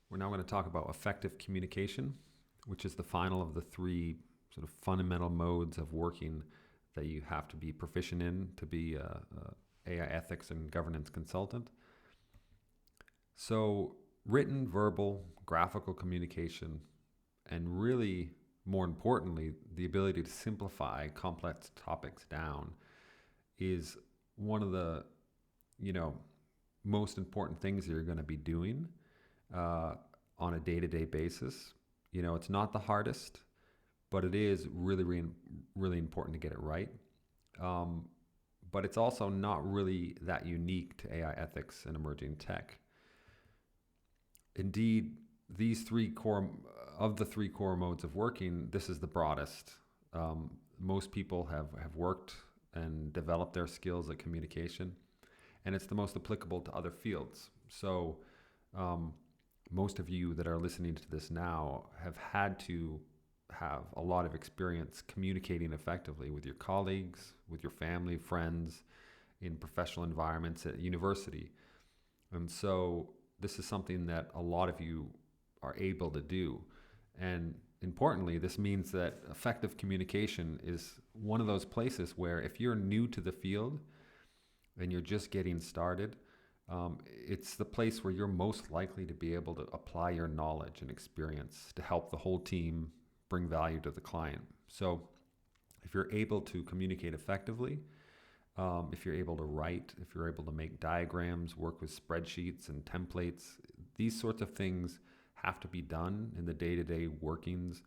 We're now going to talk about effective communication, which is the final of the three sort of fundamental modes of working that you have to be proficient in to be a AI ethics and governance consultant. So written, verbal, graphical communication, and really, more importantly, the ability to simplify complex topics down is one of the, most important things that you're going to be doing on a day-to-day basis. It's not the hardest, but it is really, really, really important to get it right. But it's also not really that unique to AI ethics and emerging tech. Indeed, these three core modes of working, this is the broadest. Most people have worked and developed their skills at communication, and it's the most applicable to other fields. So most of you that are listening to this now have had to have a lot of experience communicating effectively with your colleagues, with your family, friends, in professional environments at university. And so this is something that a lot of you are able to do. And importantly, this means that effective communication is one of those places where if you're new to the field and you're just getting started, it's the place where you're most likely to be able to apply your knowledge and experience to help the whole team bring value to the client. So if you're able to communicate effectively, if you're able to write, if you're able to make diagrams, work with spreadsheets and templates, these sorts of things have to be done in the day-to-day workings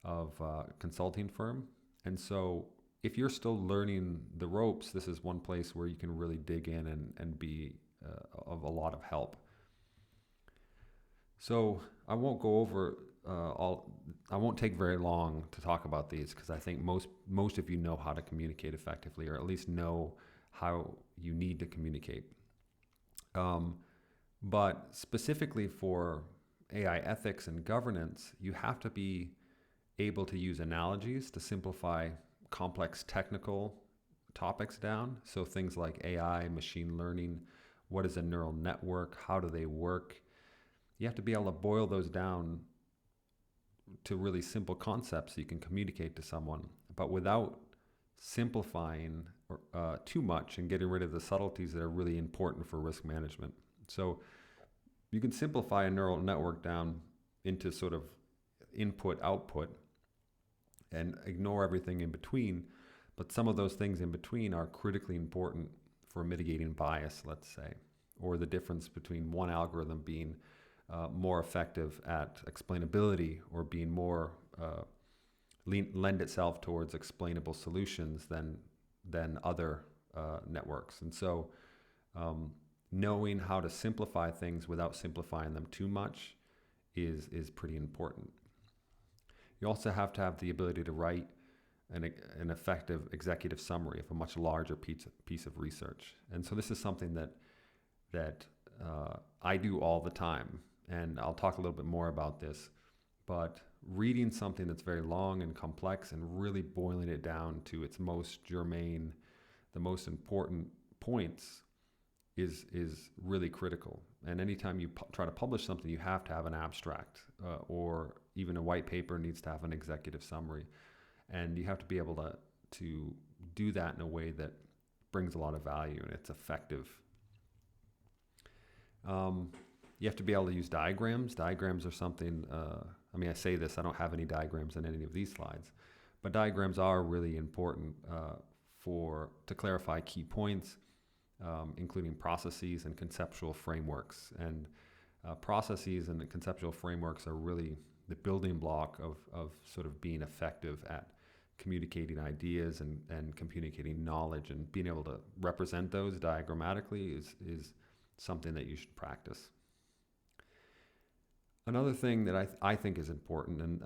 of a consulting firm. And so if you're still learning the ropes, this is one place where you can really dig in and be of a lot of help. So I won't go over I won't take very long to talk about these because I think most of you know how to communicate effectively, or at least know how you need to communicate. But specifically for AI ethics and governance, you have to be able to use analogies to simplify complex technical topics down. So things like AI, machine learning, what is a neural network, how do they work? You have to be able to boil those down to really simple concepts so you can communicate to someone, but without simplifying too much and getting rid of the subtleties that are really important for risk management. So you can simplify a neural network down into sort of input, output, and ignore everything in between. But some of those things in between are critically important for mitigating bias, let's say, or the difference between one algorithm being more effective at explainability or being more lend itself towards explainable solutions than other networks. And so knowing how to simplify things without simplifying them too much is pretty important. You also have to have the ability to write an effective executive summary of a much larger piece of research. And so this is something that I do all the time. And I'll talk a little bit more about this, but reading something that's very long and complex and really boiling it down to its most germane, the most important points is really critical. And anytime you try to publish something, you have to have an abstract or even a white paper needs to have an executive summary. And you have to be able to do that in a way that brings a lot of value and it's effective. You have to be able to use diagrams. Diagrams are something, I say this, I don't have any diagrams in any of these slides, but diagrams are really important to clarify key points, including processes and conceptual frameworks. And processes and the conceptual frameworks are really the building block of sort of being effective at communicating ideas and communicating knowledge, and being able to represent those diagrammatically is something that you should practice. Another thing that I think is important, and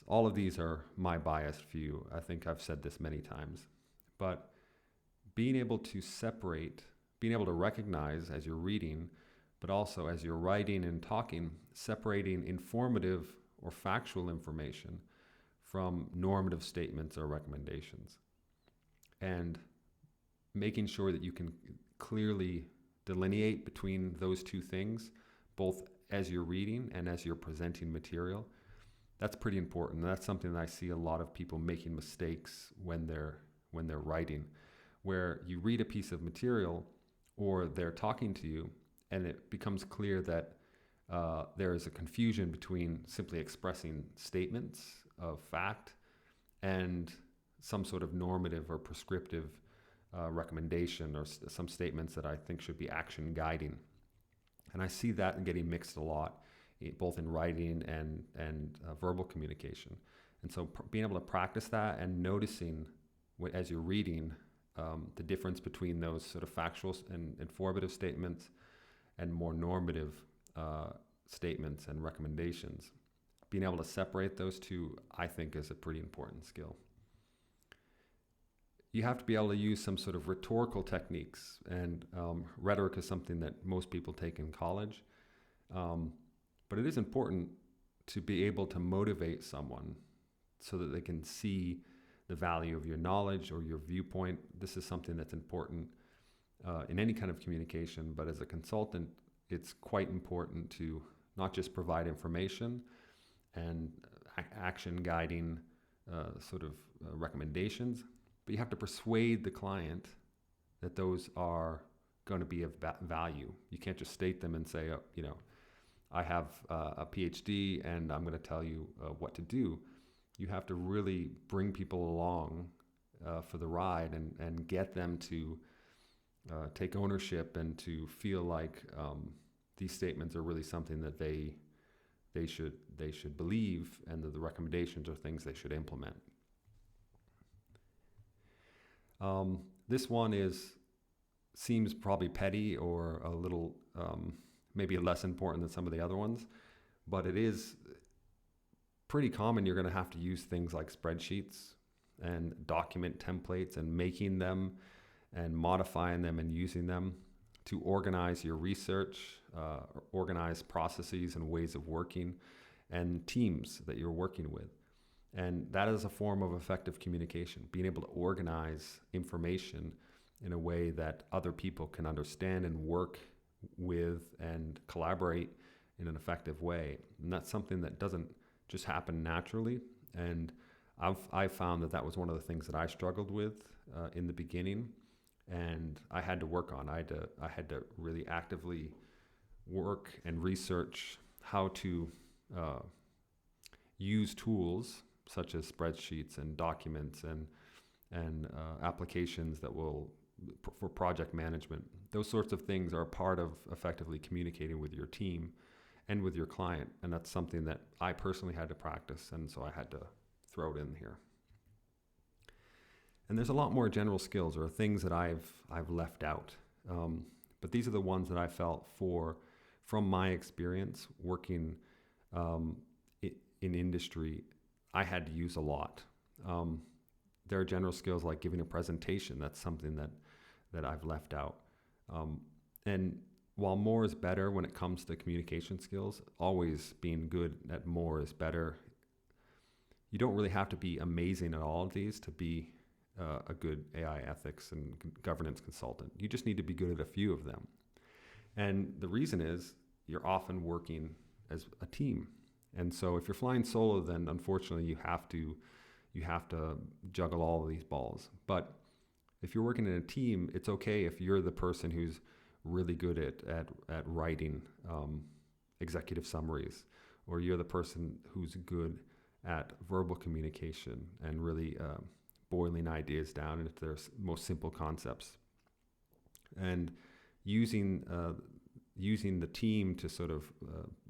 all of these are my biased view, I think I've said this many times, but being able to separate, being able to recognize as you're reading, but also as you're writing and talking, separating informative or factual information from normative statements or recommendations, and making sure that you can clearly delineate between those two things, both as you're reading and as you're presenting material. That's pretty important. That's something that I see a lot of people making mistakes when they're writing, where you read a piece of material or they're talking to you and it becomes clear that there is a confusion between simply expressing statements of fact and some sort of normative or prescriptive recommendation, or some statements that I think should be action guiding. And I see that getting mixed a lot, both in writing and verbal communication. And so being able to practice that and noticing as you're reading the difference between those sort of factual and informative statements and more normative statements and recommendations. Being able to separate those two, I think, is a pretty important skill. You have to be able to use some sort of rhetorical techniques, and rhetoric is something that most people take in college. But it is important to be able to motivate someone so that they can see the value of your knowledge or your viewpoint. This is something that's important in any kind of communication, but as a consultant, it's quite important to not just provide information and action guiding recommendations, but you have to persuade the client that those are going to be of value. You can't just state them and say, I have a PhD and I'm going to tell you what to do. You have to really bring people along for the ride and get them to take ownership and to feel like these statements are really something that they should believe, and that the recommendations are things they should implement. This one seems probably petty or a little maybe less important than some of the other ones, but it is pretty common. You're going to have to use things like spreadsheets and document templates and making them and modifying them and using them to organize your research, organize processes and ways of working and teams that you're working with. And that is a form of effective communication, being able to organize information in a way that other people can understand and work with and collaborate in an effective way. And that's something that doesn't just happen naturally. And I've found that was one of the things that I struggled with in the beginning, and I had to work on. I had to really actively work and research how to use tools such as spreadsheets and documents and applications that will for project management. Those sorts of things are a part of effectively communicating with your team and with your client, and that's something that I personally had to practice, and so I had to throw it in here. And there's a lot more general skills or things that I've left out, but these are the ones that I felt from my experience working in industry, I had to use a lot. There are general skills like giving a presentation. That's something that I've left out. And while more is better when it comes to communication skills, always being good at more is better. You don't really have to be amazing at all of these to be a good AI ethics and governance consultant. You just need to be good at a few of them. And the reason is you're often working as a team. And so if you're flying solo, then unfortunately you have to juggle all of these balls. But if you're working in a team, it's okay if you're the person who's really good at writing executive summaries, or you're the person who's good at verbal communication and really boiling ideas down into their most simple concepts. And using the team to sort of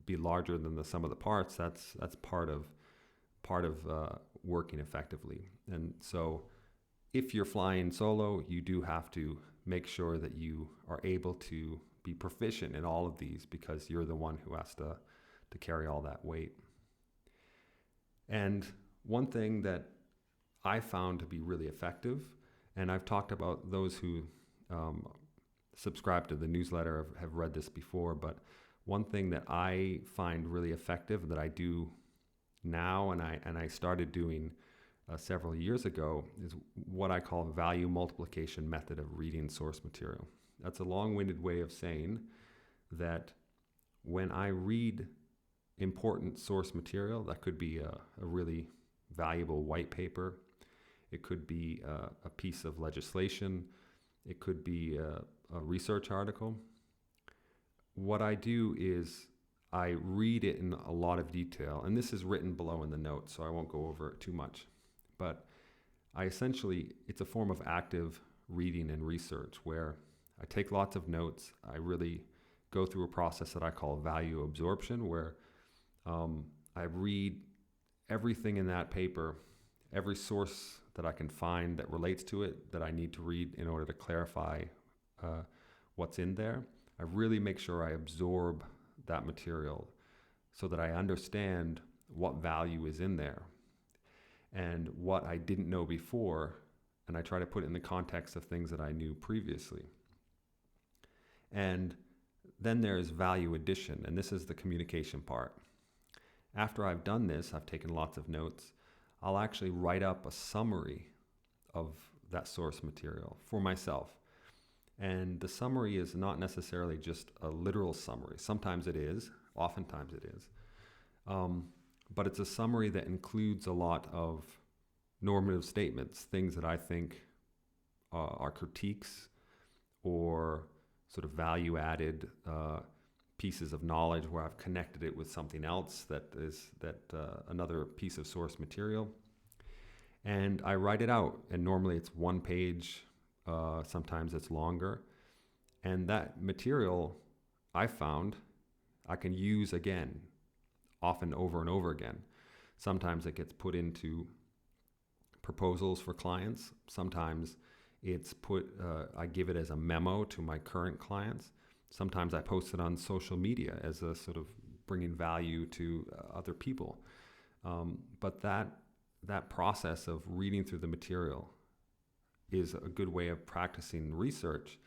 be larger than the sum of the parts, that's part of working effectively. And so if you're flying solo, you do have to make sure that you are able to be proficient in all of these, because you're the one who has to carry all that weight. And one thing that I found to be really effective, and I've talked about those who subscribe to the newsletter have read this before, but one thing that I find really effective that I do now and I started doing several years ago is what I call value multiplication method of reading source material. That's a long-winded way of saying that when I read important source material, that could be a really valuable white paper, it could be a piece of legislation, it could be a research article. What I do is I read it in a lot of detail, and this is written below in the notes, so I won't go over it too much. But it's a form of active reading and research where I take lots of notes. I really go through a process that I call value absorption, where I read everything in that paper, every source that I can find that relates to it that I need to read in order to clarify what's in there. I really make sure I absorb that material so that I understand what value is in there and what I didn't know before, and I try to put it in the context of things that I knew previously. And then there's value addition, and this is the communication part. After I've done this, I've taken lots of notes, I'll actually write up a summary of that source material for myself. And the summary is not necessarily just a literal summary. Sometimes it is, oftentimes it is. But it's a summary that includes a lot of normative statements, things that I think are critiques or sort of value-added pieces of knowledge where I've connected it with something else another piece of source material. And I write it out, and normally it's one page, sometimes it's longer. And that material, I found, I can use again, often over and over again. Sometimes it gets put into proposals for clients. Sometimes it's I give it as a memo to my current clients. Sometimes I post it on social media as a sort of bringing value to other people. But that process of reading through the material is a good way of practicing research.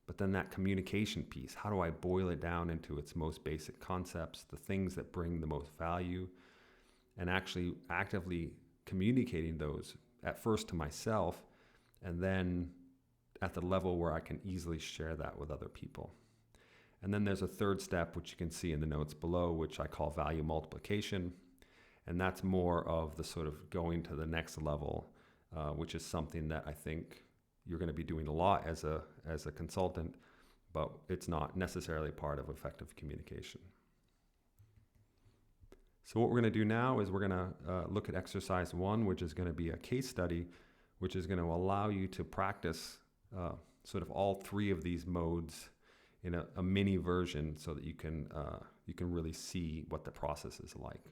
But then that communication piece, how do I boil it down into its most basic concepts, the things that bring the most value, and actually actively communicating those at first to myself, and then at the level where I can easily share that with other people. And then there's a third step, which you can see in the notes below, which I call value multiplication. And that's more of the sort of going to the next level, which is something that I think you're going to be doing a lot as a consultant, but it's not necessarily part of effective communication. So what we're going to do now is we're going to look at exercise 1, which is going to be a case study, which is going to allow you to practice sort of all three of these modes in a mini version so that you can really see what the process is like.